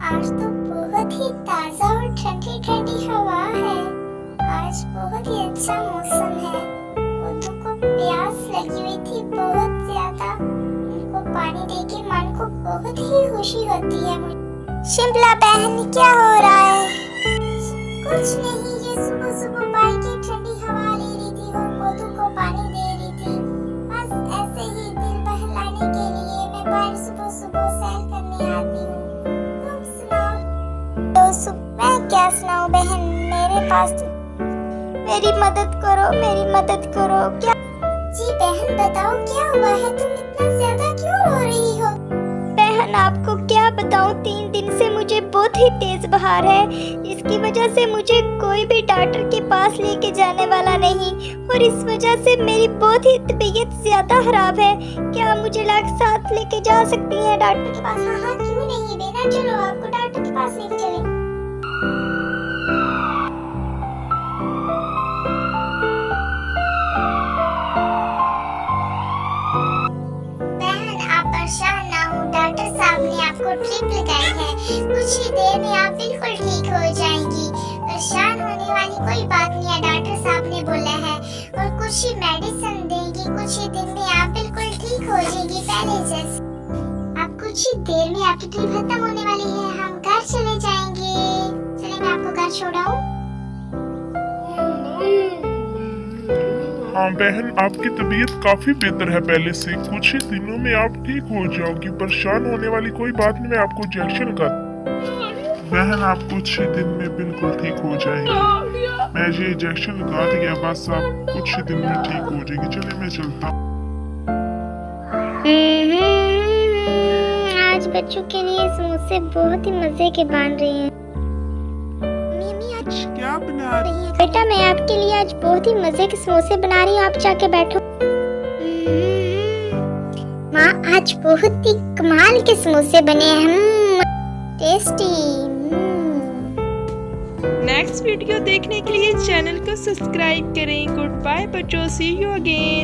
आज तो बहुत ही ताजा और ठंडी ठंडी हवा है। आज बहुत ही अच्छा मौसम है। पौधों को प्यास लगी हुई थी बहुत ज्यादा। उनको पानी देके मन को बहुत ही खुशी होती है। शिमला बहन क्या हो रहा है? कुछ नहीं, ये सुबह सुबह बाइक की ठंडी हवा ले रही थी और पौधों को पानी दे रही थी। बस ऐसे ही दिल बहलाने के लिए मैं बाहर सुबह सुबह सैर करने आती हूँ। तुम सुनाओ? तो मैं क्या सुनाऊँ बहन, मेरे पास मेरी मदद करो, मेरी मदद करो। क्या? जी बहन बताओ क्या हुआ है? तुम इतना ज्यादा क्यों रो रही हो? बहन आपको क्या बताऊं, 3 दिन से मुझे बहुत ही तेज बुखार है। इसकी वजह से मुझे कोई भी डॉक्टर के पास लेके जाने वाला नहीं और इस वजह से मेरी बहुत ही तबीयत ज्यादा खराब है। क्या आप मुझे साथ लेके जा सकती हैं डॉक्टर के पास? हाँ हाँ क्यों नहीं बेटा, चलो आपको डॉक्टर के पास लेके चलें। परेशान ना हो, डॉक्टर साहब ने आपको ड्रिप लगाई है। कुछ ही देर में आप बिल्कुल ठीक हो जाएंगी। परेशान होने वाली कोई बात नहीं है, डॉक्टर साहब ने बोला है। और कुछ ही मेडिसिन देंगी, कुछ ही दिन में आप बिल्कुल ठीक हो जाएंगी पहले जैसे। अब कुछ ही देर में आपकी ड्रिप खत्म होने वाली है, हम घर चले जाएंगे। चलिए मैं आपको घर छोड़ाऊं। हाँ बहन, आपकी तबीयत काफी बेहतर है पहले से। कुछ ही दिनों में आप ठीक हो जाओगी। परेशान होने वाली कोई बात नहीं, मैं आपको इंजेक्शन कर। बहन आप कुछ ही दिन में बिल्कुल ठीक हो जाएंगी। मैं ये इंजेक्शन लगा दिया, बस आप कुछ ही दिन में ठीक हो जाएगी। चलिए मैं चलता हूँ। आज बच्चों के लिए समोसे बहुत ही मजे के बन रहे हैं। क्या बना रही है? बेटा मैं आपके लिए आज बहुत ही मजे के समोसे बना रही हूँ, आप जाके बैठो। माँ आज बहुत ही कमाल के समोसे बने हैं, टेस्टी। नेक्स्ट वीडियो देखने के लिए चैनल को सब्सक्राइब करें। गुड बाय बच्चों, सी यू अगेन।